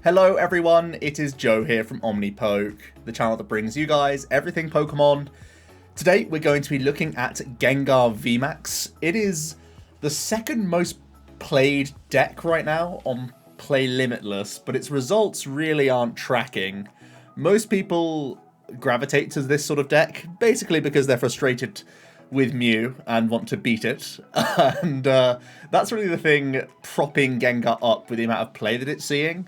Hello everyone, it is Joe here from Omnipoke, the channel that brings you guys everything Pokemon. Today we're going to be looking at Gengar VMAX. It is the second most played deck right now on Play Limitless, but its results really aren't tracking. Most people gravitate to this sort of deck, basically because they're frustrated with Mew and want to beat it, and that's really the thing propping Gengar up with the amount of play that it's seeing.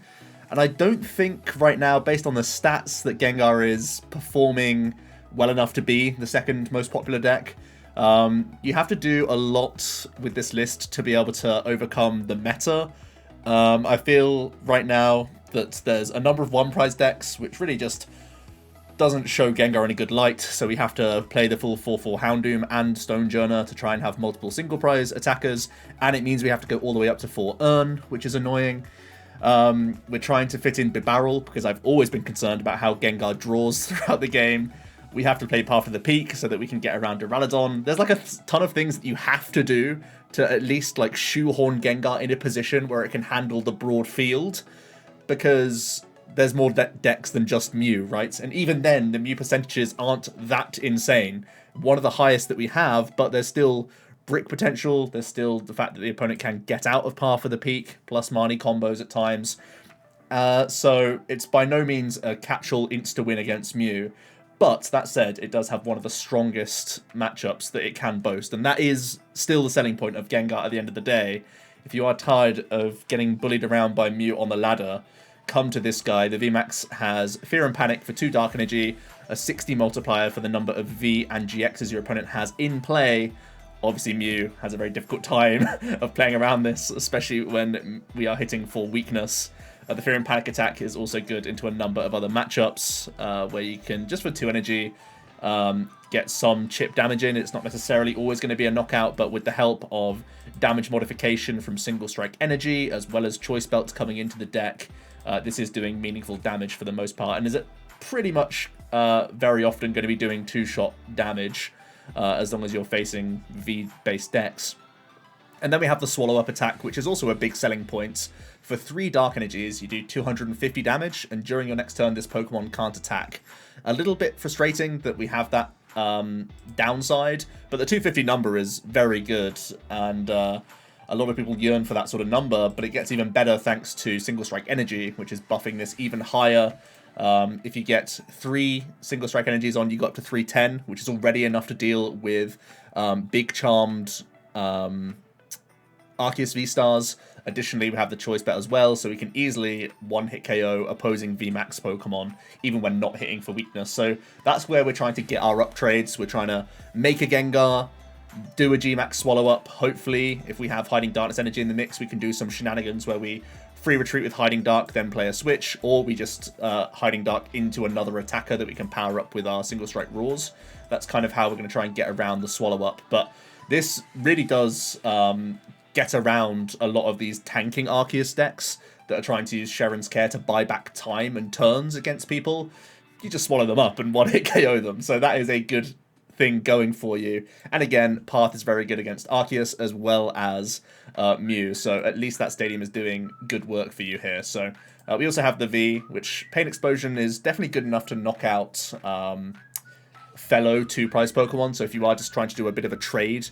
And I don't think right now, based on the stats, that Gengar is performing well enough to be the second most popular deck. You have to do a lot with this list to be able to overcome the meta. I feel right now that there's a number of one-prize decks, which really just doesn't show Gengar any good light, so we have to play the full 4/4 Houndoom and Stonjourner to try and have multiple single-prize attackers, and it means we have to go all the way up to 4 Urn, which is annoying. We're trying to fit in Bibarel, because I've always been concerned about how Gengar draws throughout the game. We have to play Path of the Peak so that we can get around Duraludon. There's like a ton of things that you have to do to at least like shoehorn Gengar in a position where it can handle the broad field, because there's more decks than just Mew, right? And even then, the Mew percentages aren't that insane. One of the highest that we have, but there's still brick potential. There's still the fact that the opponent can get out of Path of the Peak, plus Marnie combos at times. So it's by no means a catch-all insta-win against Mew. But that said, it does have one of the strongest matchups that it can boast. And that is still the selling point of Gengar at the end of the day. If you are tired of getting bullied around by Mew on the ladder, come to this guy. The VMAX has Fear and Panic for 2 Dark Energy, a 60 multiplier for the number of V and GXs your opponent has in play. Obviously, Mew has a very difficult time of playing around this, especially when we are hitting for weakness. The Fear and Panic attack is also good into a number of other matchups where you can, just for 2 energy, get some chip damage in. It's not necessarily always going to be a knockout, but with the help of damage modification from Single Strike Energy, as well as Choice Belts coming into the deck, this is doing meaningful damage for the most part, and is it pretty much very often going to be doing 2-shot damage, as long as you're facing V-based decks. And then we have the Swallow Up attack, which is also a big selling point. For 3 Dark Energies, you do 250 damage, and during your next turn, this Pokemon can't attack. A little bit frustrating that we have that downside, but the 250 number is very good, and a lot of people yearn for that sort of number, but it gets even better thanks to Single Strike Energy, which is buffing this even higher. If you get 3 Single Strike Energies on, you go up to 310, which is already enough to deal with Big Charmed Arceus V-Stars. Additionally, we have the Choice Bet as well, so we can easily one-hit KO opposing VMAX Pokemon, even when not hitting for weakness. So that's where we're trying to get our up trades. We're trying to make a Gengar, do a G-Max Swallow Up. Hopefully, if we have Hiding Darkness Energy in the mix, we can do some shenanigans where we free retreat with Hiding Dark, then play a switch, or we just Hiding Dark into another attacker that we can power up with our Single Strike Roars. That's kind of how we're going to try and get around the Swallow Up. But this really does get around a lot of these tanking Arceus decks that are trying to use Sharon's Care to buy back time and turns against people. You just swallow them up and one-hit KO them. So that is a good thing going for you. And again, Path is very good against Arceus as well as Mew, so at least that stadium is doing good work for you here. So we also have the V, which Pain Explosion is definitely good enough to knock out fellow 2-prize Pokemon. So if you are just trying to do a bit of a trade,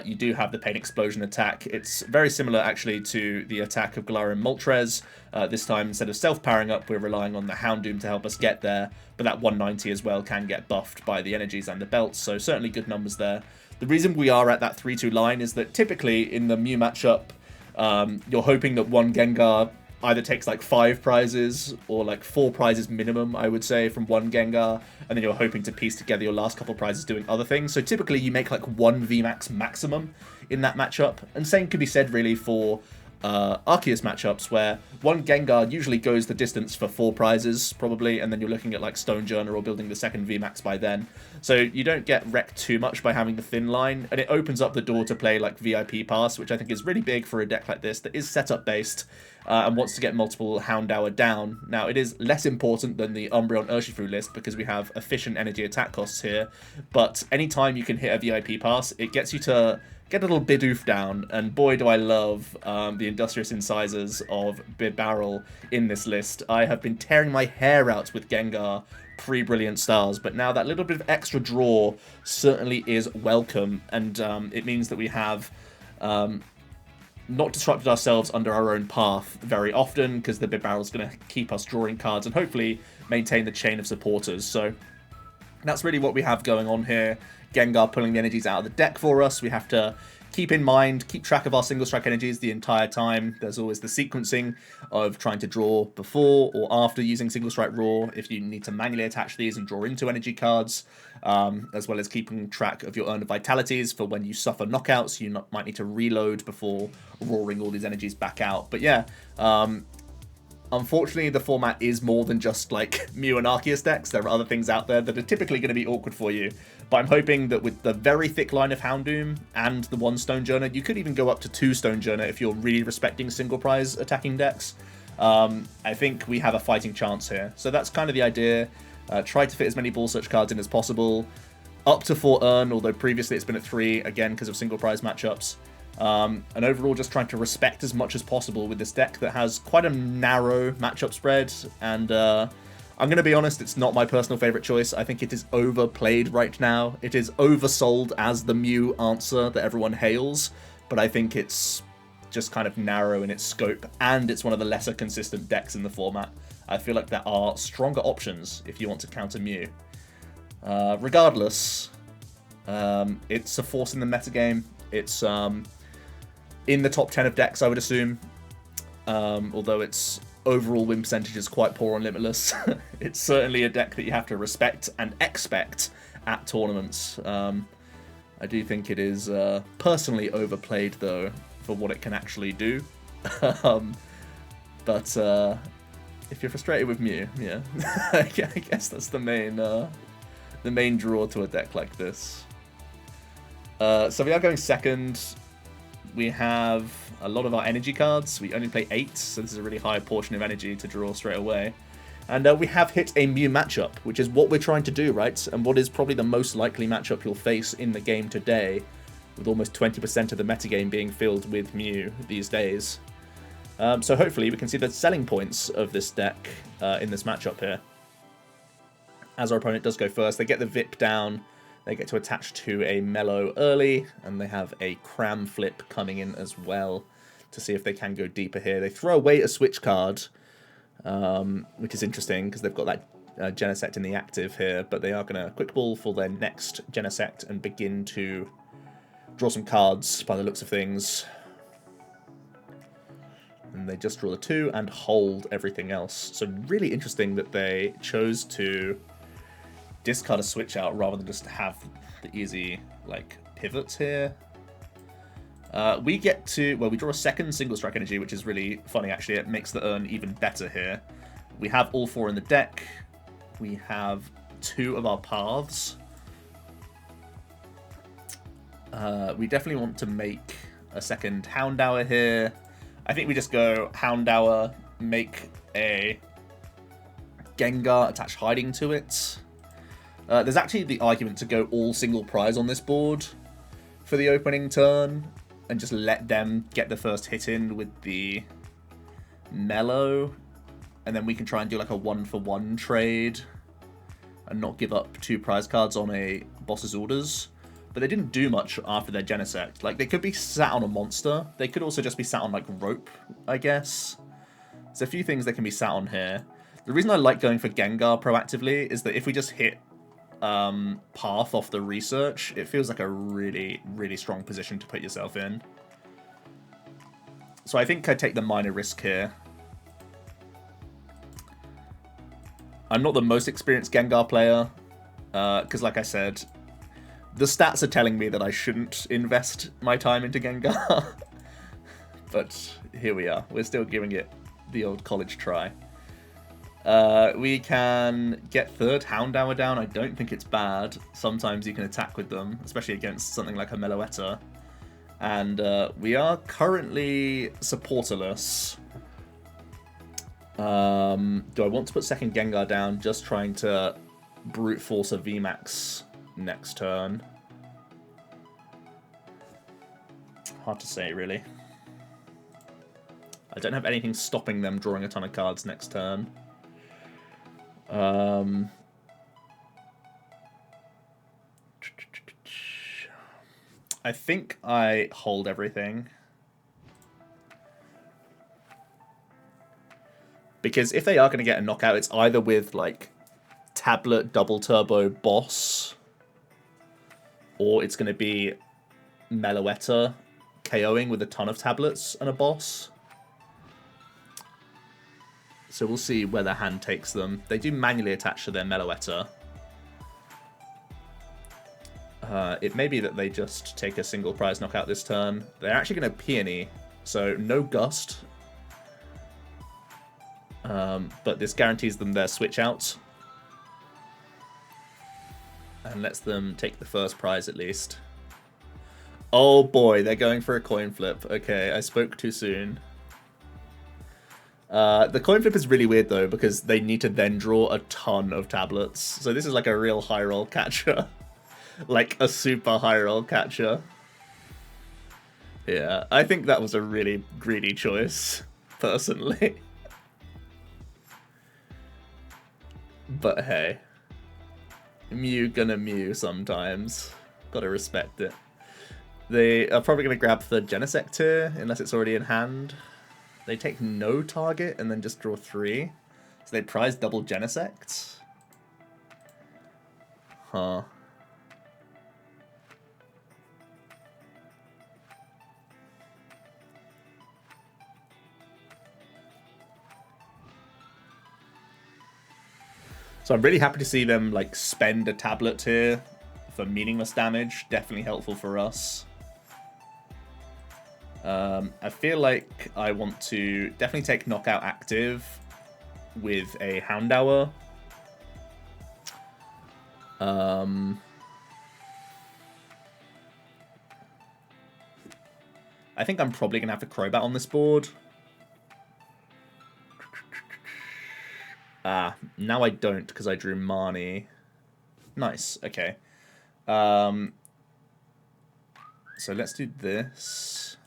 you do have the Pain Explosion attack. It's very similar actually to the attack of Galarian Moltres. This time, instead of self-powering up, we're relying on the Houndoom to help us get there, but that 190 as well can get buffed by the energies and the belts, so certainly good numbers there. The reason we are at that 3-2 line is that typically in the Mew matchup, you're hoping that one Gengar either takes like 5 prizes or like 4 prizes minimum, I would say, from one Gengar, and then you're hoping to piece together your last couple prizes doing other things. So typically you make like 1 VMAX maximum in that matchup, and same could be said really for Arceus matchups, where one Gengar usually goes the distance for 4 prizes, probably, and then you're looking at like Stonjourner or building the second VMAX by then. So you don't get wrecked too much by having the thin line, and it opens up the door to play like VIP Pass, which I think is really big for a deck like this that is setup based and wants to get multiple Houndour down. Now, it is less important than the Umbreon Urshifu list because we have efficient energy attack costs here, but anytime you can hit a VIP Pass, it gets you to get a little Bidoof down, and boy do I love the Industrious Incisors of Bibarel in this list. I have been tearing my hair out with Gengar pre-Brilliant Stars, but now that little bit of extra draw certainly is welcome, and it means that we have not disrupted ourselves under our own path very often, because the Bibarel is going to keep us drawing cards and hopefully maintain the chain of supporters. So that's really what we have going on here. Gengar pulling the energies out of the deck for us. We have to keep in mind, keep track of our single strike energies the entire time. There's always the sequencing of trying to draw before or after using single strike raw, if you need to manually attach these and draw into energy cards, as well as keeping track of your Urn of Vitalities for when you suffer knockouts. You might need to reload before roaring all these energies back out. But yeah, unfortunately, the format is more than just like Mew and Arceus decks. There are other things out there that are typically going to be awkward for you. But I'm hoping that with the very thick line of Houndoom and the one Stonjourner, you could even go up to 2 Stonjourner if you're really respecting single prize attacking decks. I think we have a fighting chance here. So that's kind of the idea. Try to fit as many Ball SSH cards in as possible. Up to 4 Urn, although previously it's been at 3, again, because of single prize matchups. And overall just trying to respect as much as possible with this deck that has quite a narrow matchup spread, and I'm going to be honest, it's not my personal favourite choice. I think it is overplayed right now. It is oversold as the Mew answer that everyone hails, but I think it's just kind of narrow in its scope, and it's one of the lesser consistent decks in the format. I feel like there are stronger options if you want to counter Mew. Regardless, it's a force in the metagame. It's in the top 10 of decks, I would assume. Although its overall win percentage is quite poor on Limitless. It's certainly a deck that you have to respect and expect at tournaments. I do think it is personally overplayed, though, for what it can actually do. But if you're frustrated with Mew, yeah, I guess that's the main draw to a deck like this. So we are going second. We have a lot of our energy cards. We only play 8, so this is a really high portion of energy to draw straight away. And we have hit a Mew matchup, which is what we're trying to do, right? And what is probably the most likely matchup you'll face in the game today, with almost 20% of the metagame being filled with Mew these days. So hopefully we can see the selling points of this deck in this matchup here. As our opponent does go first, they get the VIP down. They get to attach to a Mellow early, and they have a Cram Flip coming in as well to see if they can go deeper here. They throw away a Switch card, which is interesting because they've got that Genesect in the active here, but they are going to Quick Ball for their next Genesect and begin to draw some cards by the looks of things. And they just draw the 2 and hold everything else. So really interesting that they chose to discard a Switch out rather than just have the easy, like, pivots here. We get to, well, we draw a second single strike energy, which is really funny, actually. It makes the Urn even better here. We have all 4 in the deck. We have 2 of our paths. We definitely want to make a second Houndour here. I think we just go Houndour, make a Gengar, attach Hiding to it. There's actually the argument to go all single prize on this board for the opening turn and just let them get the first hit in with the Mellow, and then we can try and do like a 1-for-1 trade and not give up 2 prize cards on a boss's orders. But they didn't do much after their Genesect. Like, they could be sat on a monster. They could also just be sat on, like, rope, I guess. There's a few things they can be sat on here. The reason I like going for Gengar proactively is that if we just hit Path off the research, it feels like a really, really strong position to put yourself in. So I think I take the minor risk here. I'm not the most experienced Gengar player, because like I said, the stats are telling me that I shouldn't invest my time into Gengar. But here we are. We're still giving it the old college try. We can get third Houndour down. I don't think it's bad. Sometimes you can attack with them, especially against something like a Meloetta. And we are currently supporterless. Do I want to put second Gengar down? Just trying to brute force a VMAX next turn. Hard to say, really. I don't have anything stopping them drawing a ton of cards next turn. I think I hold everything. Because if they are going to get a knockout, it's either with, like, Tablet, Double Turbo, Boss, or it's going to be Meloetta KOing with a ton of tablets and a Boss. So we'll see where their hand takes them. They do manually attach to their Meloetta. It may be that they just take a single prize knockout this turn. They're actually going to Peony, so no Gust. But this guarantees them their switch out. And lets them take the first prize at least. Oh boy, they're going for a coin flip. Okay, I spoke too soon. The coin flip is really weird though, because they need to then draw a ton of tablets. So this is like a real high roll catcher. Like a super high roll catcher. Yeah, I think that was a really greedy choice, personally. But hey, Mew gonna Mew sometimes. Gotta respect it. They are probably gonna grab the Genesect here, unless it's already in hand. They take no target and then just draw 3. So they prize double Genesect. Huh. So I'm really happy to see them like spend a tablet here for meaningless damage. Definitely helpful for us. I feel like I want to definitely take Knockout active with a Houndour. I think I'm probably going to have a Crobat on this board. Now I don't because I drew Marnie. Nice, okay. So let's do this.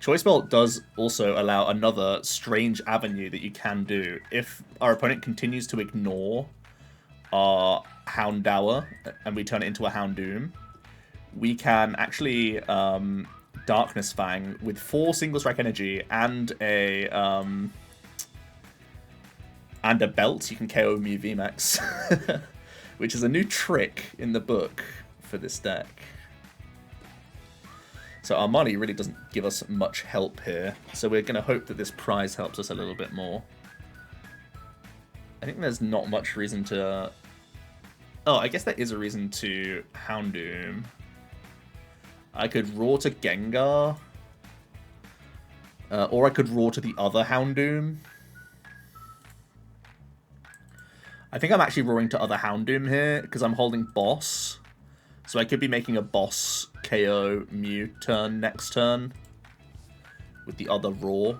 Choice Belt does also allow another strange avenue that you can do. If our opponent continues to ignore our Houndour and we turn it into a Houndoom, we can actually Darkness Fang with 4 single strike energy and a belt. You can KO Mew V-max, which is a new trick in the book for this deck. So our money really doesn't give us much help here. So we're going to hope that this prize helps us a little bit more. I think there's not much reason to... Oh, I guess there is a reason to Houndoom. I could Roar to Gengar. Or I could Roar to the other Houndoom. I think I'm actually roaring to other Houndoom here, because I'm holding Boss. So I could be making a Boss KO Mew turn next turn with the other Roar.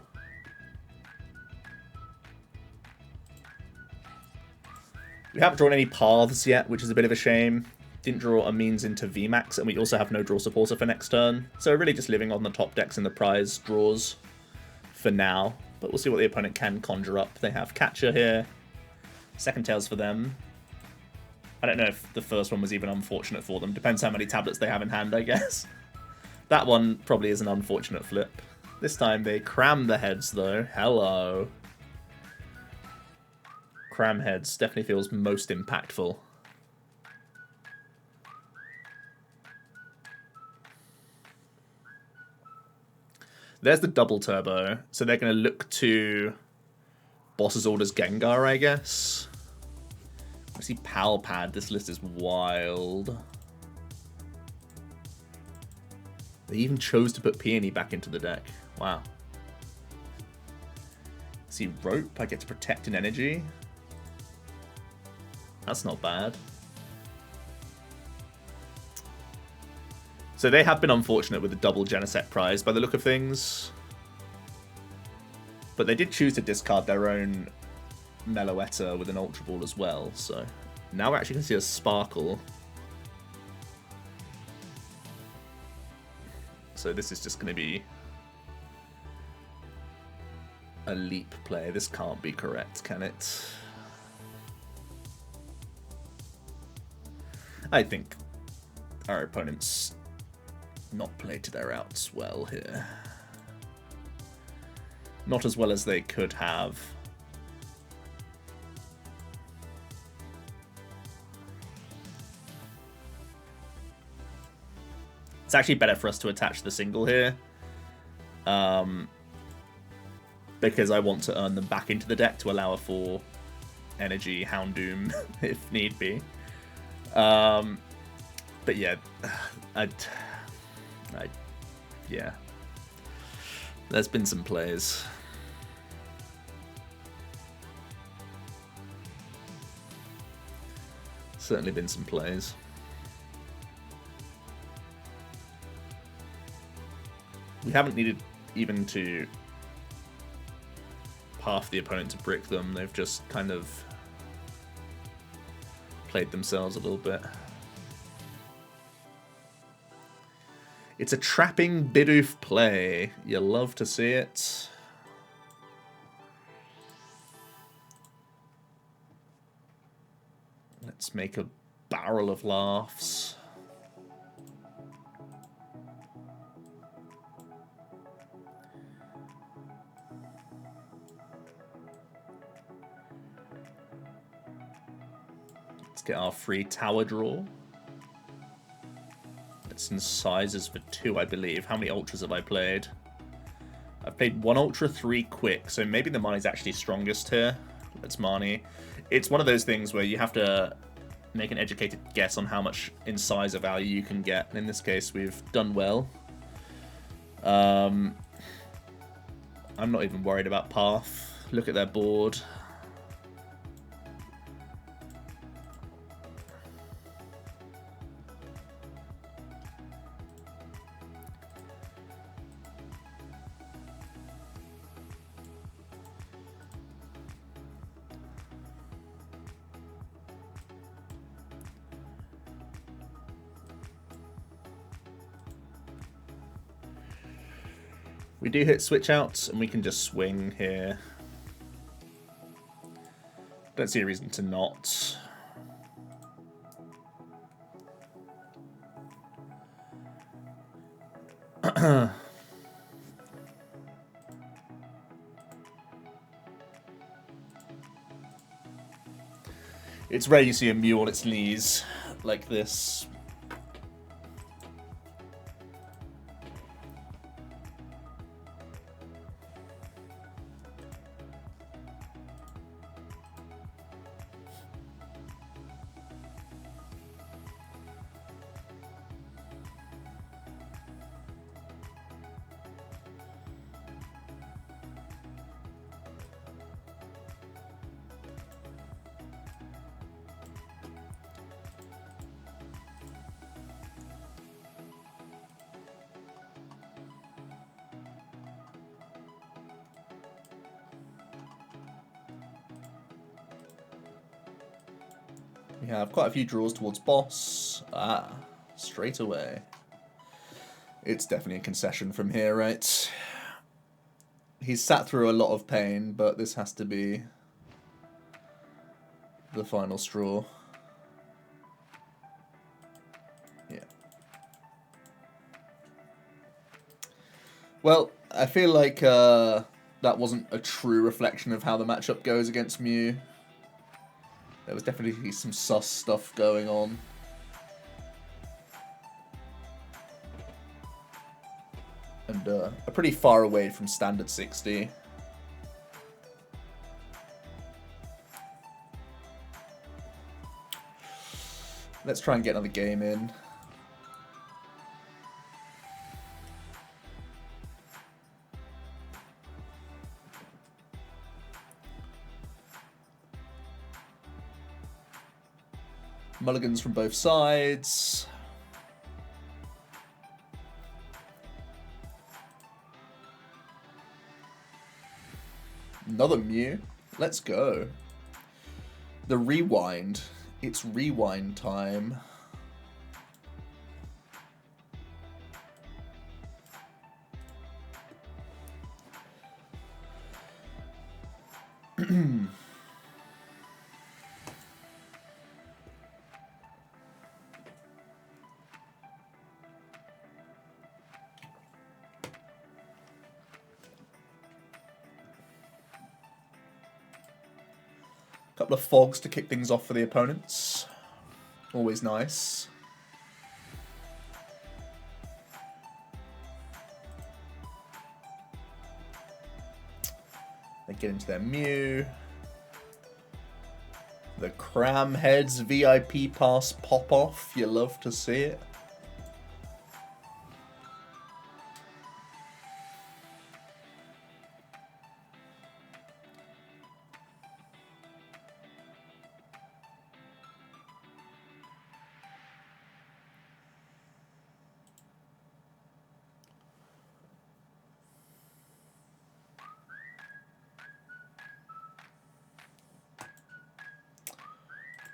We haven't drawn any paths yet, which is a bit of a shame. Didn't draw a means into VMAX, and we also have no draw supporter for next turn. So we're really just living on the top decks in the prize draws for now. But we'll see what the opponent can conjure up. They have Catcher here. Second Tails for them. I don't know if the first one was even unfortunate for them. Depends how many tablets they have in hand, I guess. That one probably is an unfortunate flip. This time they cram the heads, though. Hello. Cram heads definitely feels most impactful. There's the double turbo. So they're going to look to Boss's Orders Gengar, I guess. I see Pal Pad. This list is wild. They even chose to put Peony back into the deck. Wow. I see Rope. I get to protect an energy. That's not bad. So they have been unfortunate with the double Genesect prize by the look of things. But they did choose to discard their own Meloetta with an Ultra Ball as well. So now we're actually going to see a Sparkle. So this is just going to be a leap play. This can't be correct, can it? I think our opponents not played to their outs well here. Not as well as they could have. It's actually better for us to attach the single here. Because I want to earn them back into the deck to allow for energy Houndoom if need be. But yeah, yeah. There's been some plays. Certainly been some plays. We haven't needed even to path the opponent to brick them. They've just kind of played themselves a little bit. It's a trapping Bidoof play. You love to see it. Let's make a barrel of laughs. Let's get our free tower draw. It's in sizes for 2, I believe. How many ultras have I played? I've played 1 ultra, 3 quick, so maybe the Marnie's actually strongest here. It's Marnie. It's one of those things where you have to make an educated guess on how much incisor value you can get. And in this case, we've done well. I'm not even worried about path. Look at their board. We do hit switch outs, and we can just swing here. Don't see a reason to not. It's rare you see a Mew on its knees like this. We have quite a few draws towards boss. Ah, straight away. It's definitely a concession from here, right? He's sat through a lot of pain, but this has to be the final straw. Yeah. Well, I feel like that wasn't a true reflection of how the matchup goes against Mew. There was definitely some sus stuff going on. And a pretty far away from standard 60. Let's try and get another game in. Mulligans from both sides. Another Mew. Let's go. The rewind. It's rewind time. Couple of fogs to kick things off for the opponents. Always nice. They get into their Mew. The Cramheads VIP Pass pop off. You love to see it.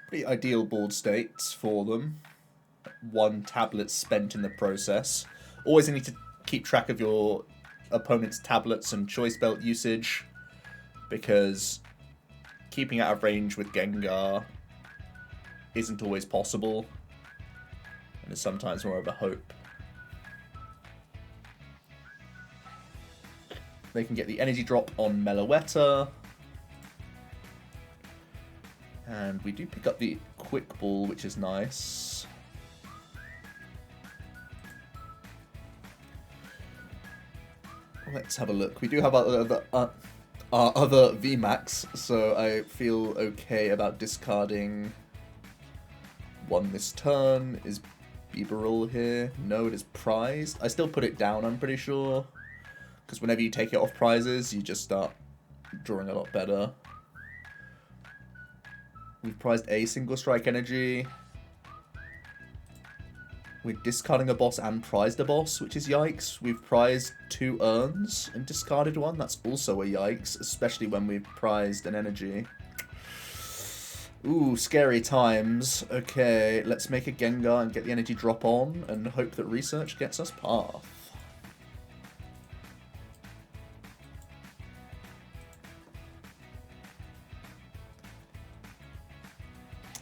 Pretty ideal board states for them. 1 tablet spent in the process. Always need to keep track of your opponent's tablets and choice belt usage, because keeping out of range with Gengar isn't always possible, and is sometimes more of a hope. They can get the energy drop on Meloetta. And we do pick up the Quick Ball, which is nice. Let's have a look. We do have our other VMAX, so I feel okay about discarding 1 this turn. Is Bibarel here? No, it is prized. I still put it down, I'm pretty sure, because whenever you take it off prizes, you just start drawing a lot better. We've prized a single strike energy. We're discarding a boss and prized a boss, which is yikes. We've prized 2 urns and discarded 1. That's also a yikes, especially when we've prized an energy. Ooh, scary times. Okay, let's make a Gengar and get the energy drop on and hope that research gets us path.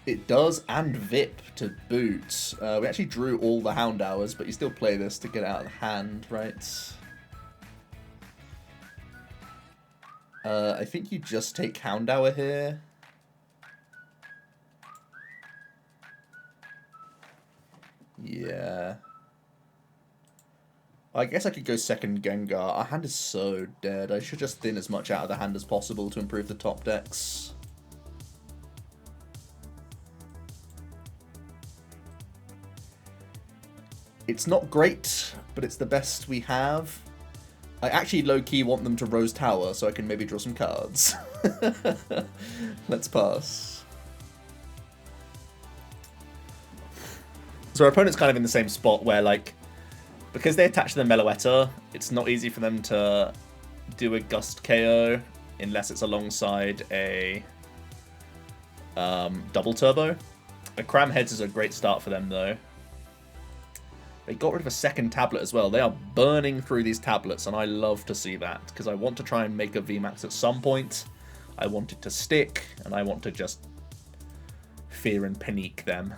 It does, and VIP to boot. We actually drew all the Houndours, but you still play this to get it out of the hand, right? I think you just take Houndour here. Yeah. I guess I could go second Gengar. Our hand is so dead. I should just thin as much out of the hand as possible to improve the top decks. It's not great, but it's the best we have. I actually low-key want them to Rose Tower so I can maybe draw some cards. Let's pass. So our opponent's kind of in the same spot where, like, because they attach to the Meloetta, it's not easy for them to do a Gust KO unless it's alongside a double turbo. A Cramheads is a great start for them, though. They got rid of a second tablet as well. They are burning through these tablets, and I love to see that, because I want to try and make a VMAX at some point. I want it to stick, and I want to just fear and panique them.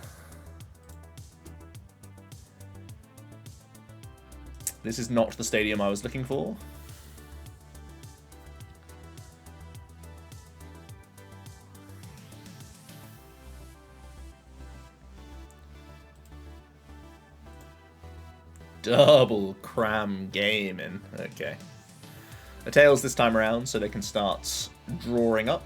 This is not the stadium I was looking for. Double cram gaming. Okay. A tails this time around, so they can start drawing up.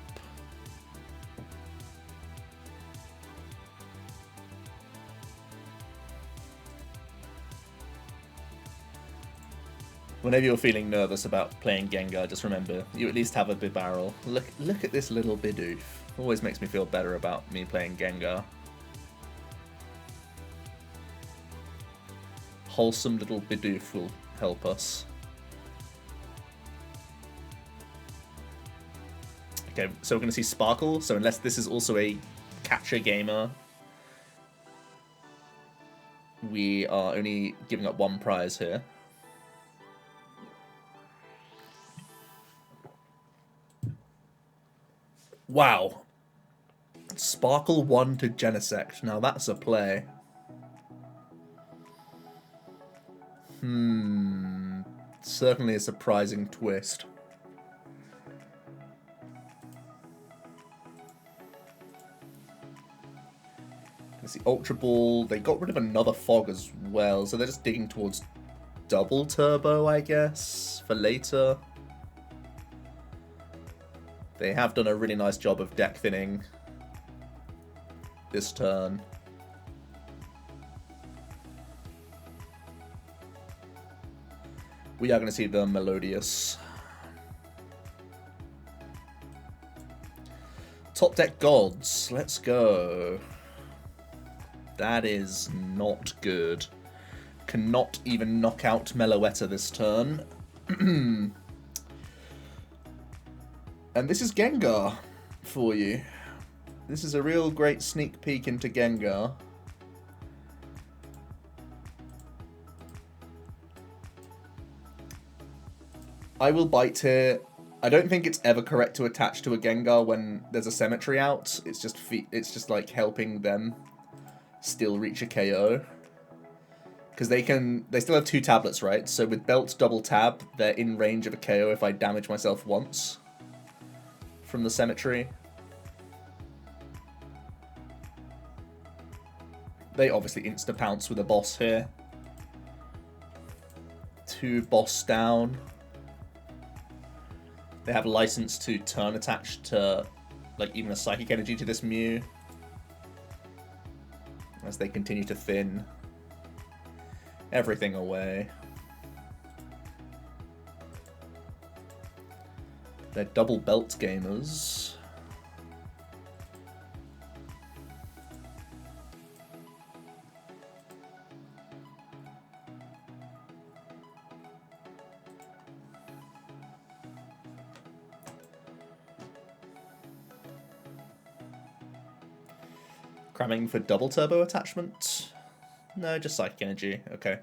Whenever you're feeling nervous about playing Gengar, just remember, you at least have a Bibarel. Look at this little Bidoof. Always makes me feel better about me playing Gengar. Wholesome little Bidoof will help us. Okay, so we're going to see Sparkle. So unless this is also a catcher gamer, we are only giving up one prize here. Wow. Sparkle 1 to Genesect. Now that's a play. Certainly a surprising twist. Let's see, Ultra Ball. They got rid of another Fog as well, so they're just digging towards double turbo, I guess, for later. They have done a really nice job of deck thinning this turn. We are going to see the Melodious. Top deck Gods. Let's go. That is not good. Cannot even knock out Meloetta this turn. And this is Gengar for you. This is a real great sneak peek into Gengar. I will bite here. I don't think it's ever correct to attach to a Gengar when there's a Symmetry out. It's just like helping them still reach a KO. Because they still have 2 tablets, right? So with Belt double tab, they're in range of a KO if I damage myself once from the Symmetry. They obviously insta-pounce with a boss here. 2 boss down. They have license to turn attached to, like, even a Psychic Energy to this Mew. As they continue to thin everything away. They're double belt gamers. Cramming for double turbo attachment? No, just Psychic Energy. Okay.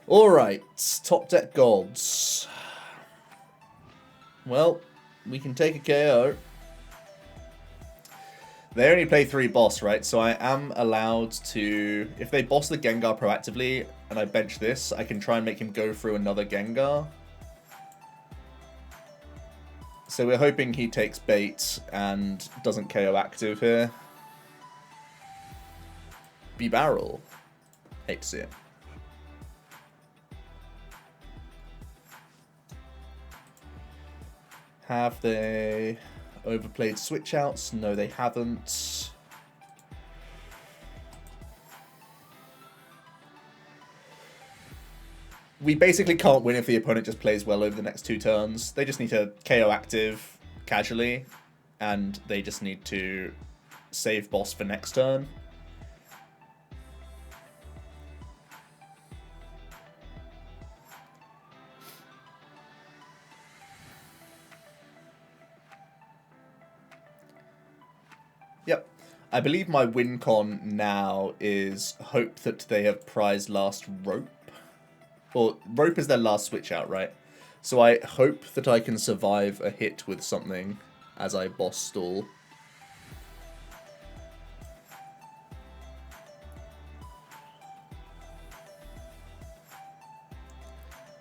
Alright, top deck Gods. Well, we can take a KO. They only play 3 boss, right? So I am allowed to... If they boss the Gengar proactively, and I bench this, I can try and make him go through another Gengar. So we're hoping he takes bait and doesn't KO active here. Bibarel. Hate to see it. Have they overplayed switch outs? No, they haven't. We basically can't win if the opponent just plays well over the next 2 turns. They just need to KO active casually, and they just need to save boss for next turn. Yep. I believe my win con now is hope that they have prized last rope. Or rope is their last switch out, right? So I hope that I can survive a hit with something as I boss stall.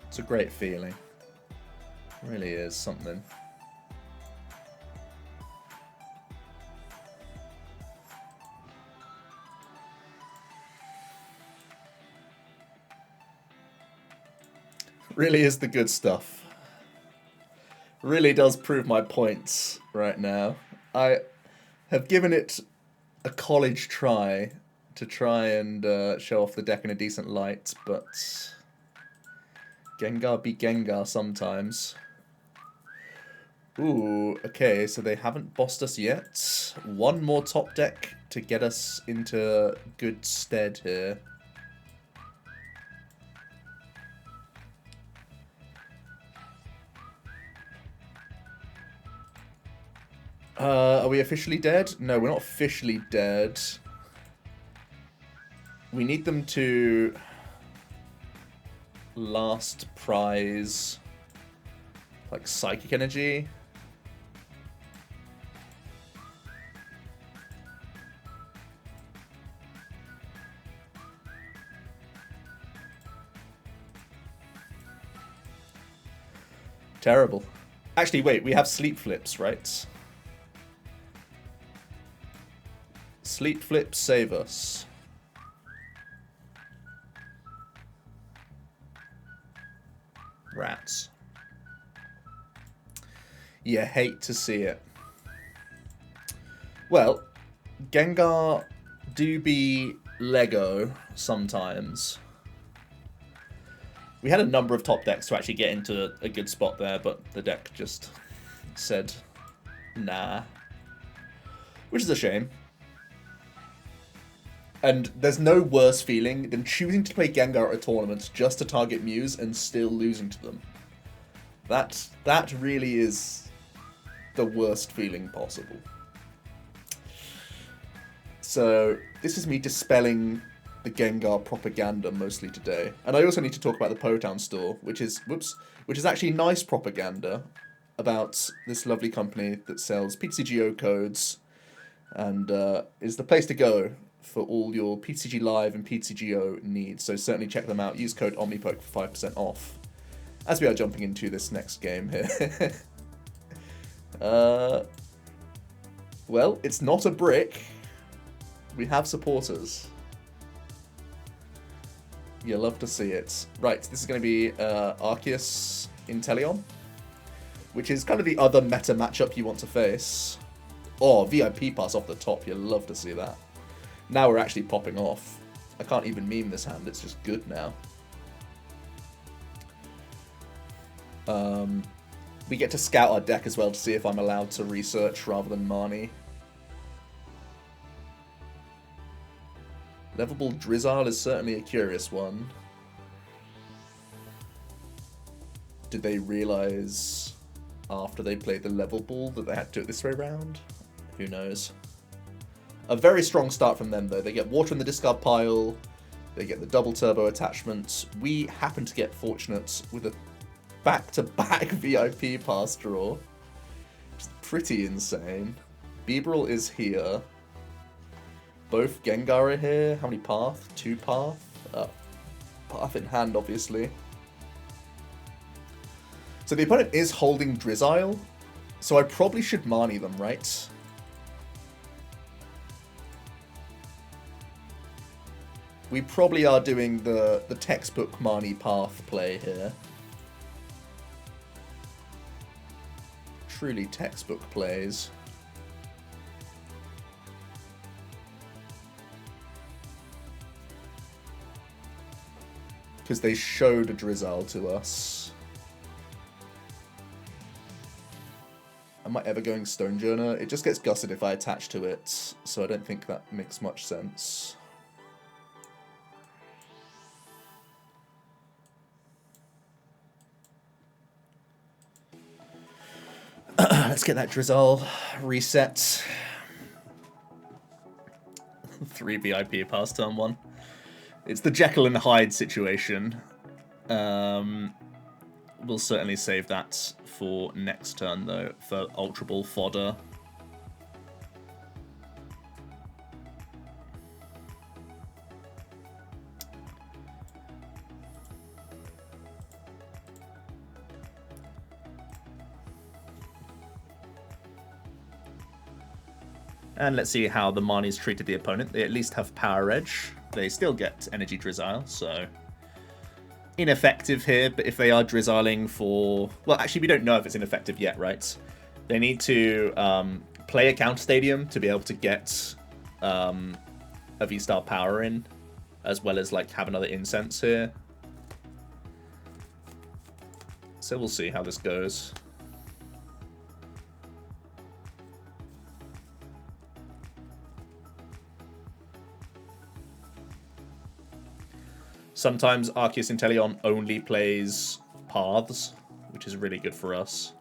It's a great feeling. It really is something. Really is the good stuff. Really does prove my points right now. I have given it a college try to try and show off the deck in a decent light, but Gengar be Gengar sometimes. Ooh, okay, so they haven't bossed us yet. One more top deck to get us into good stead here. Are we officially dead? No, we're not officially dead. We need them to last prize like psychic energy. Terrible. Actually, wait, we have sleep flips, right? Sleep flips save us. Rats. You hate to see it. Well, Gengar do be Lego sometimes. We had a number of top decks to actually get into a good spot there, but the deck just said, nah. Which is a shame. And there's no worse feeling than choosing to play Gengar at a tournament just to target Mews and still losing to them. That really is the worst feeling possible. So this is me dispelling the Gengar propaganda mostly today. And I also need to talk about the Potown store, which is actually nice propaganda about this lovely company that sells PTCGO codes and is the place to go for all your PTCG Live and PTCGO needs. So certainly check them out. Use code Omnipoke for 5% off. As we are jumping into this next game here. Well, it's not a brick. We have supporters. You love to see it. Right, this is going to be Arceus Inteleon, which is kind of the other meta matchup you want to face. Oh, VIP pass off the top. You love to see that. Now we're actually popping off. I can't even meme this hand. It's just good now. We get to scout our deck as well to see if I'm allowed to research rather than Marnie. Levelball Drizzile is certainly a curious one. Did they realize after they played the level ball that they had to do it this way around? Who knows? A very strong start from them though. They get water in the discard pile. They get the double turbo attachment. We happen to get fortunate with a back-to-back VIP pass draw. Which is pretty insane. Bibarel is here. Both Gengar are here. How many path? 2 path? Path in hand, obviously. So the opponent is holding Drizzile. So I probably should Marnie them, right? We probably are doing the textbook Marnie path play here. Truly textbook plays. Because they showed a Drizzile to us. Am I ever going Stonjourner? It just gets gutted if I attach to it, so I don't think that makes much sense. Let's get that Drizzile reset. 3 VIP past turn 1. It's the Jekyll and Hyde situation. We'll certainly save that for next turn, though, for Ultra Ball fodder. And let's see how the Marnies treated the opponent. They at least have Power Edge. They still get Energy Drizzile, so ineffective here. But if they are Drizziling for... Well, actually, we don't know if it's ineffective yet, right? They need to play a Counter Stadium to be able to get a V-Star Power in, as well as like have another Incense here. So we'll see how this goes. Sometimes Arceus Inteleon only plays paths, which is really good for us.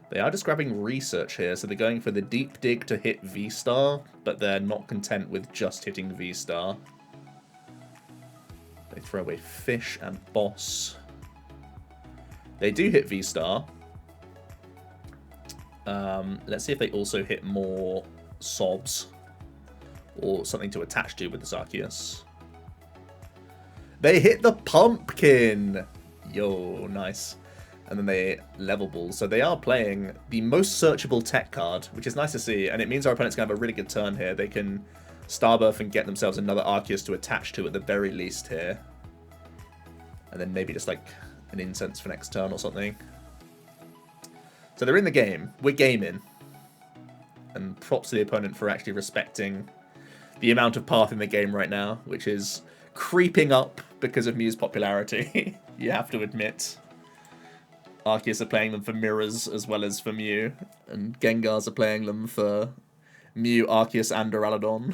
They are just grabbing research here, so they're going for the deep dig to hit V-Star, but they're not content with just hitting V-Star. They throw away Fish and Boss. They do hit V-Star. Let's see if they also hit more Sobs or something to attach to with this Arceus. They hit the Pumpkin! Yo, nice. And then they level ball. So they are playing the most searchable tech card, which is nice to see. And it means our opponent's going to have a really good turn here. They can Starbirth and get themselves another Arceus to attach to at the very least here. And then maybe just like an Incense for next turn or something. So they're in the game. We're gaming. And props to the opponent for actually respecting the amount of path in the game right now, which is creeping up because of Mew's popularity. You have to admit. Arceus are playing them for mirrors as well as for Mew, and Gengars are playing them for Mew, Arceus, and Duraludon.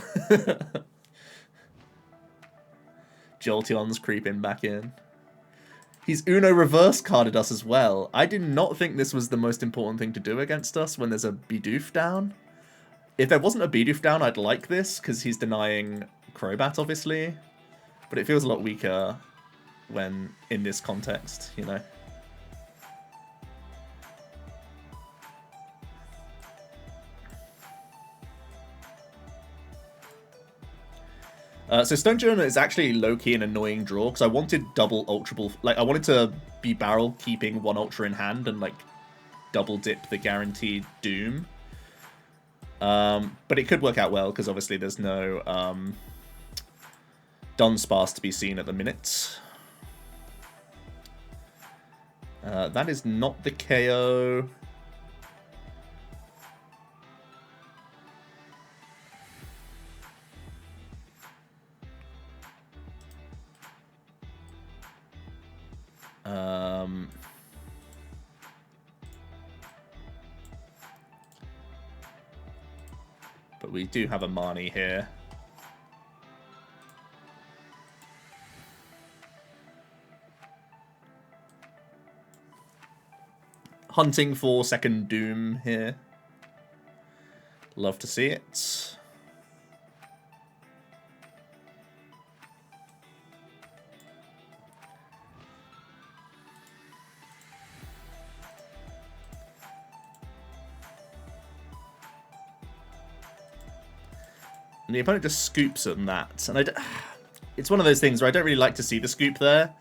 Jolteon's creeping back in. He's Uno reverse carded us as well. I did not think this was the most important thing to do against us when there's a Bidoof down. If there wasn't a Bidoof down, I'd like this, because he's denying Crobat, obviously. But it feels a lot weaker when in this context, you know. So Stonjourner is actually low-key an annoying draw, because I wanted double Ultra Ball. Like, I wanted to Bibarel keeping one Ultra in hand and, like, double dip the guaranteed Doom. But it could work out well, because obviously there's no Dunsparce to be seen at the minute. That is not the KO. But we do have a Marnie here. Hunting for second Doom here. Love to see it. And the opponent just scoops on that. And it's one of those things where I don't really like to see the scoop there.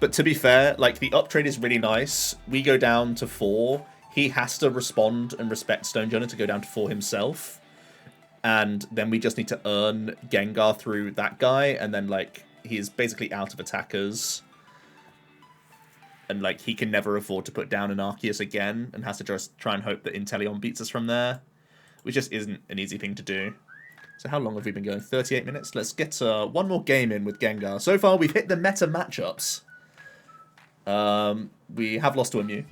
But to be fair, like, the up trade is really nice. We go down to 4. He has to respond and respect Stonjourner to go down to 4 himself. And then we just need to earn Gengar through that guy. And then, like, he's basically out of attackers. And, like, he can never afford to put down an Arceus again. And has to just try and hope that Inteleon beats us from there. Which just isn't an easy thing to do. So how long have we been going? 38 minutes? Let's get one more game in with Gengar. So far, we've hit the meta matchups. We have lost to a Mew.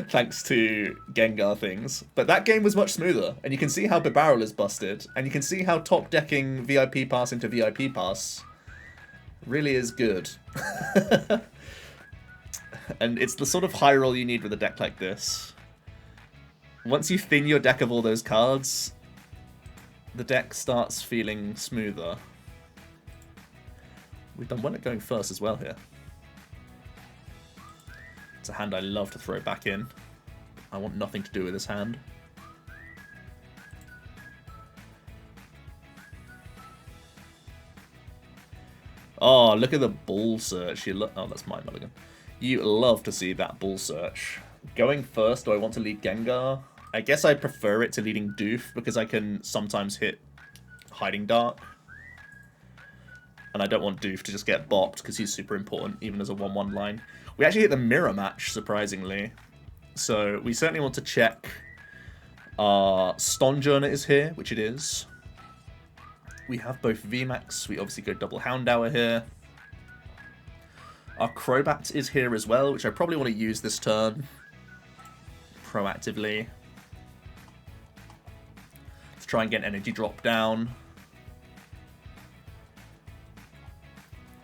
Thanks to Gengar things. But that game was much smoother. And you can see how Bibarel is busted. And you can see how top-decking VIP Pass into VIP Pass really is good. And it's the sort of high roll you need with a deck like this. Once you thin your deck of all those cards, the deck starts feeling smoother. We've done well at going first as well here. It's a hand I love to throw back in. I want nothing to do with this hand. Oh, look at the ball search. Oh, that's my mulligan. You love to see that ball search. Going first, do I want to lead Gengar? I guess I prefer it to leading Doof, because I can sometimes hit Hiding Dark. And I don't want Doof to just get bopped, because he's super important, even as a 1-1 line. We actually hit the mirror match, surprisingly. So we certainly want to check our Stonjourner is here, which it is. We have both VMAX. We obviously go double Houndour here. Our Crobat is here as well, which I probably want to use this turn proactively. Try and get an energy drop down.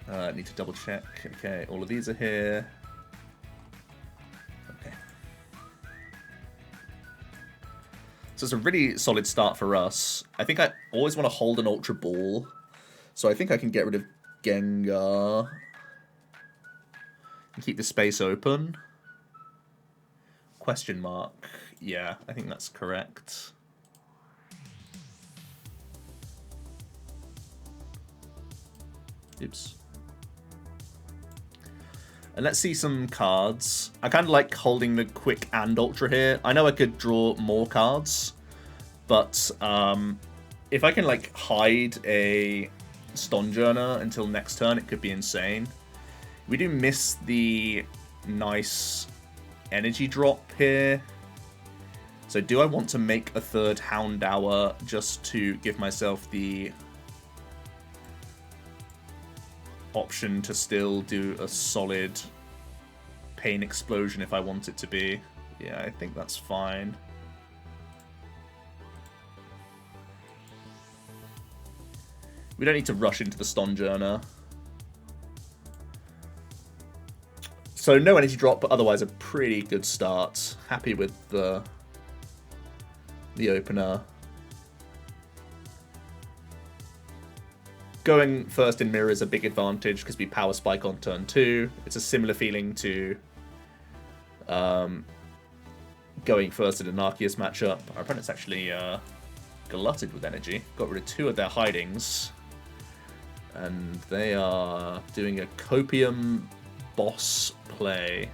Need to double check. Okay, all of these are here. Okay. So it's a really solid start for us. I think I always want to hold an Ultra Ball. So I think I can get rid of Gengar. And keep the space open. Question mark. Yeah, I think that's correct. Oops. And let's see some cards. I kind of like holding the Quick and Ultra here. I know I could draw more cards, but if I can like hide a Stonjourner until next turn, it could be insane. We do miss the nice energy drop here. So do I want to make a third Houndour just to give myself the option to still do a solid Pain Explosion if I want it to be? Yeah, I think that's fine. We don't need to rush into the Stonjourner. So no energy drop, but otherwise a pretty good start. Happy with the opener. Going first in mirror is a big advantage because we power spike on turn 2. It's a similar feeling to going first in an Arceus matchup. Our opponent's actually glutted with energy. Got rid of 2 of their hidings. And they are doing a Copium boss play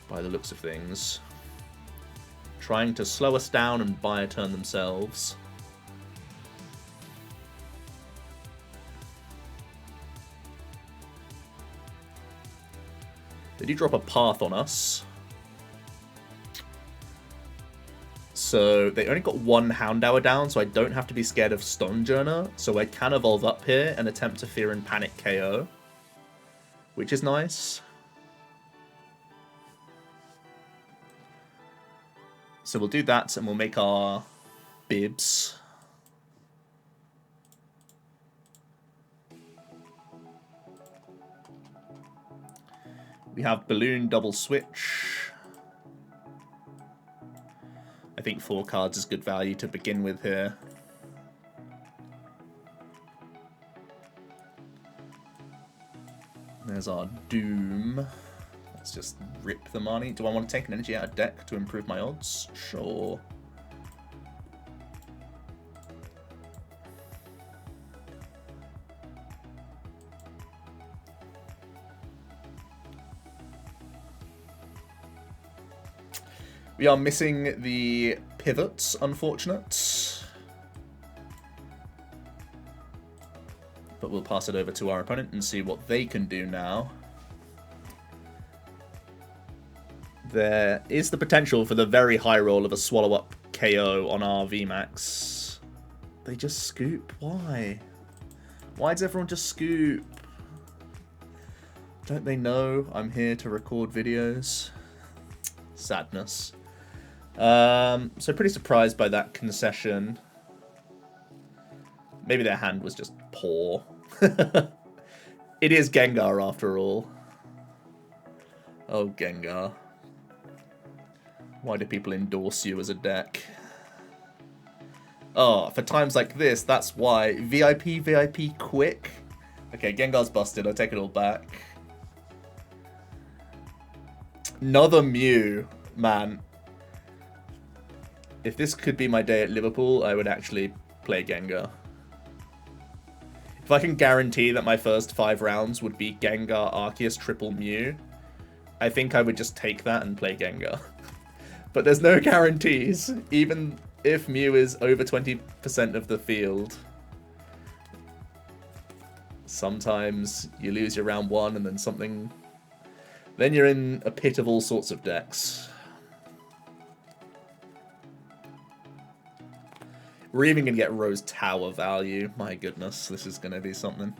by the looks of things. Trying to slow us down and buy a turn themselves. They do drop a path on us. So they only got 1 Houndour down, so I don't have to be scared of Stonjourner. So I can evolve up here and attempt to Fear and Panic KO, which is nice. So we'll do that and we'll make our bibs. We have Balloon double switch. I think 4 cards is good value to begin with here. There's our Doom. Let's just rip the Marnie. Do I want to take an energy out of deck to improve my odds? Sure. We are missing the pivots, unfortunate. But we'll pass it over to our opponent and see what they can do now. There is the potential for the very high roll of a swallow-up KO on our VMAX. They just scoop? Why? Why does everyone just scoop? Don't they know I'm here to record videos? Sadness. So pretty surprised by that concession. Maybe their hand was just poor. It is Gengar after all. Oh, Gengar. Why do people endorse you as a deck? Oh, for times like this, that's why. VIP quick. Okay, Gengar's busted. I take it all back. Another Mew. Man. If this could be my day at Liverpool, I would actually play Gengar. If I can guarantee that my first 5 rounds would be Gengar, Arceus, triple Mew, I think I would just take that and play Gengar. But there's no guarantees, even if Mew is over 20% of the field. Sometimes you lose your round 1 and then something... Then you're in a pit of all sorts of decks. We're even going to get Rose Tower value. My goodness, this is going to be something.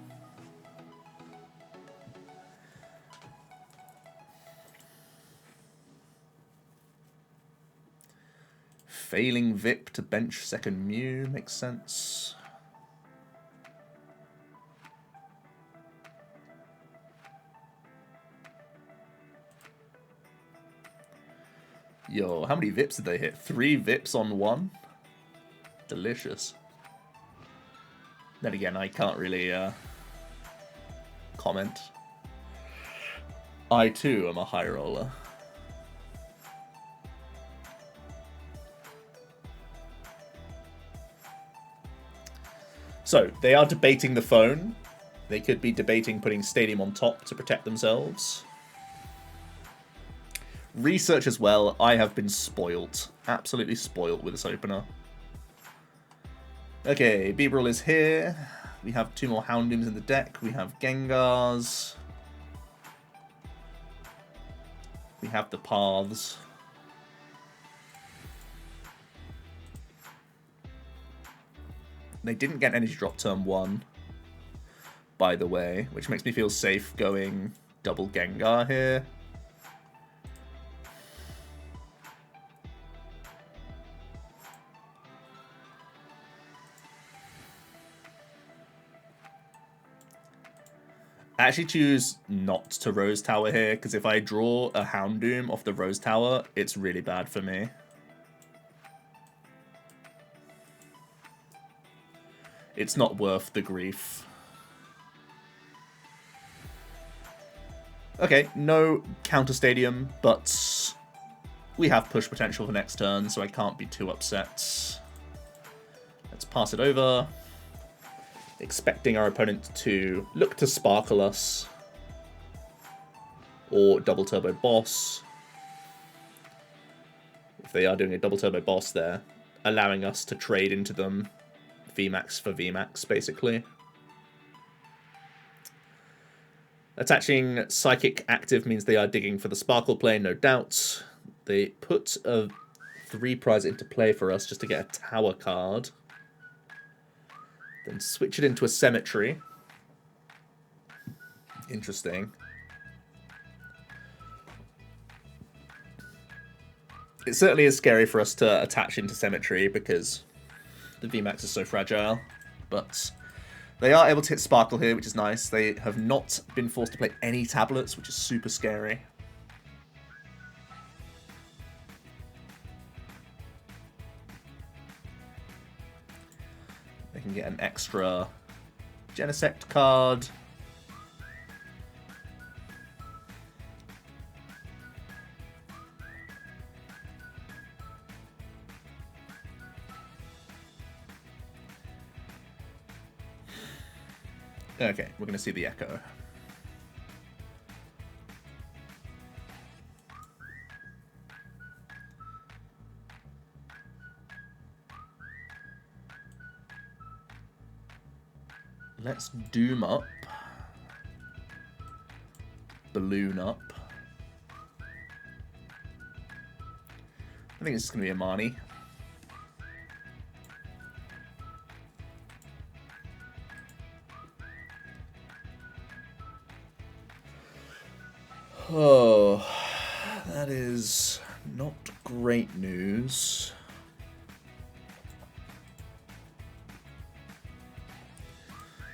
Failing Vip to bench second Mew makes sense. Yo, how many Vips did they hit? 3 Vips on 1? Delicious. Then again, I can't really comment. I too am a high roller. So, they are debating the phone. They could be debating putting Stadium on top to protect themselves. Research as well. I have been spoilt. Absolutely spoilt with this opener. Okay, Bibarel is here. We have 2 more Houndooms in the deck. We have Gengars. We have the Paths. They didn't get Energy Drop turn 1, by the way, which makes me feel safe going double Gengar here. I actually choose not to Rose Tower here, because if I draw a Houndoom off the Rose Tower, it's really bad for me. It's not worth the grief. Okay, no counter Stadium, but we have push potential for next turn, so I can't be too upset. Let's pass it over. Expecting our opponent to look to Sparkle us. Or Double Turbo Boss. If they are doing a Double Turbo Boss there, allowing us to trade into them. VMAX for VMAX, basically. Attaching Psychic active means they are digging for the Sparkle play, no doubt. They put a 3 prize into play for us just to get a Tower card. Then switch it into a Cemetery. Interesting. It certainly is scary for us to attach into Cemetery because the VMAX is so fragile, but they are able to hit Sparkle here, which is nice. They have not been forced to play any tablets, which is super scary. They can get an extra Genesect card. Okay, we're going to see the Echo. Let's Doom up. Balloon up. I think it's going to be a Marnie. Oh, that is not great news.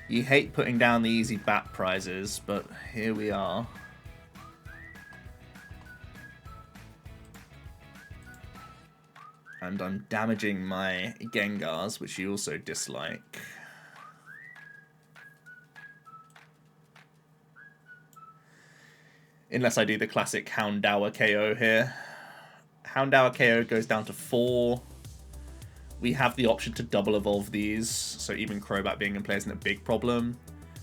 You hate putting down the easy bat prizes, but here we are. And I'm damaging my Gengars, which you also dislike. Unless I do the classic Houndour KO here. Houndour KO goes down to 4. We have the option to double evolve these, so even Crobat being in play isn't a big problem.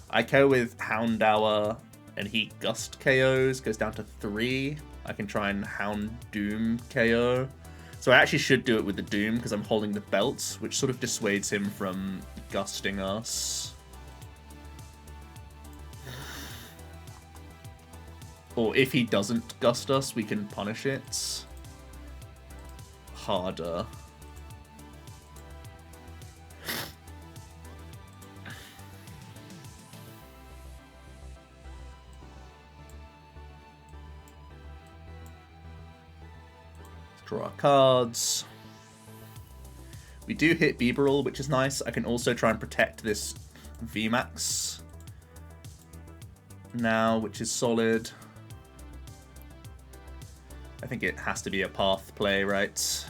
I KO with Houndour and he Gust KOs, goes down to 3. I can try and Houndoom KO. So I actually should do it with the Doom because I'm holding the belt, which sort of dissuades him from gusting us. Or if he doesn't gust us, we can punish it harder. Draw our cards. We do hit Bibarel, which is nice. I can also try and protect this VMAX now, which is solid. I think it has to be a path play, right?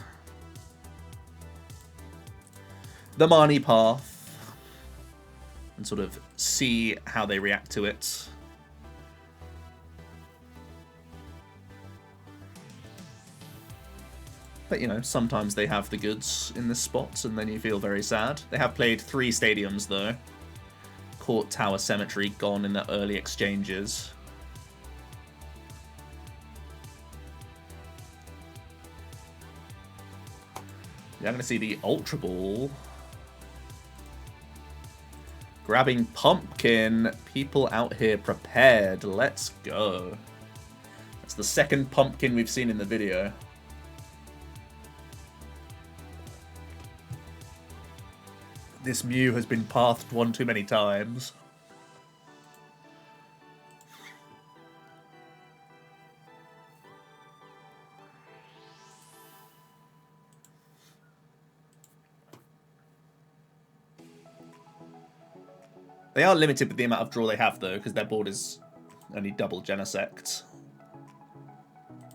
The Marnie path. And sort of see how they react to it. But, you know, sometimes they have the goods in this spot, and then you feel very sad. They have played 3 stadiums, though. Court Tower Cemetery gone in the early exchanges. Yeah, I'm going to see the Ultra Ball. Grabbing Pumpkin. People out here prepared. Let's go. That's the second Pumpkin we've seen in the video. This Mew has been pathed one too many times. They are limited with the amount of draw they have, though, because their board is only double Genesect.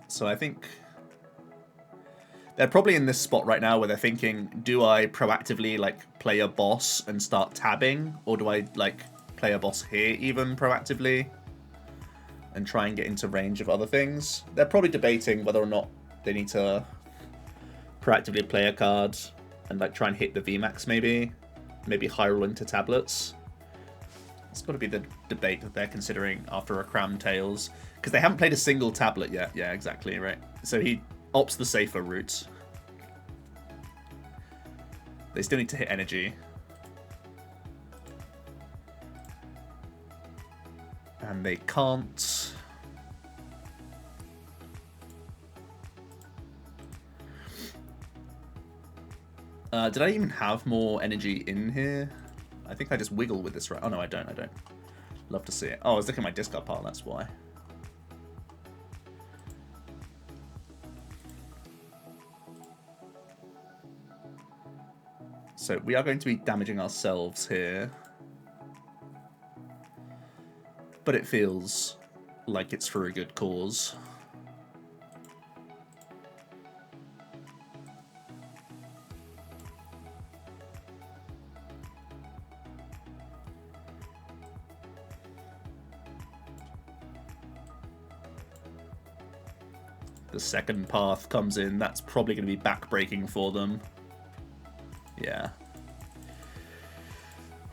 So I think they're probably in this spot right now where they're thinking, do I proactively, like, play a boss and start tabbing? Or do I, like, play a boss here even proactively and try and get into range of other things? They're probably debating whether or not they need to proactively play a card and, like, try and hit the VMAX maybe. Maybe high roll into tablets. It's got to be the debate that they're considering after a Cram Tails. Because they haven't played a single tablet yet. Yeah, exactly, right. So he opts the safer route. They still need to hit energy. And they can't. Did I even have more energy in here? I think I just wiggle with this, right? Oh, no, I don't. Love to see it. Oh, I was looking at my discard pile, that's why. So we are going to be damaging ourselves here. But it feels like it's for a good cause. The second path comes in. That's probably going to be back-breaking for them. Yeah.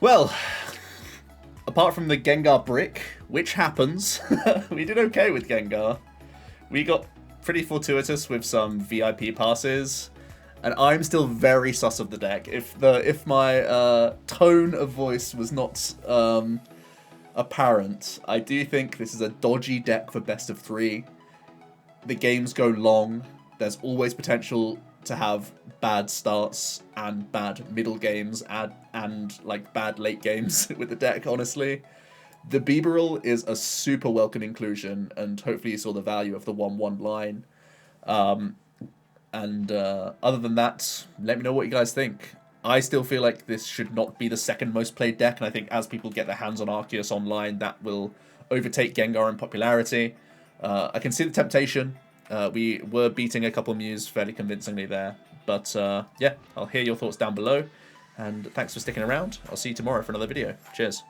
Well, apart from the Gengar brick, which happens, we did okay with Gengar. We got pretty fortuitous with some VIP passes, and I'm still very sus of the deck. If my tone of voice was not apparent, I do think this is a dodgy deck for best of 3. The games go long. There's always potential to have bad starts and bad middle games and like bad late games with the deck, honestly. The Bibarel is a super welcome inclusion, and hopefully you saw the value of the 1/1 line. Other than that, let me know what you guys think. I still feel like this should not be the second most played deck, and I think as people get their hands on Arceus online, that will overtake Gengar in popularity. I can see the temptation. We were beating a couple Mews fairly convincingly there. But yeah, I'll hear your thoughts down below. And thanks for sticking around. I'll see you tomorrow for another video. Cheers.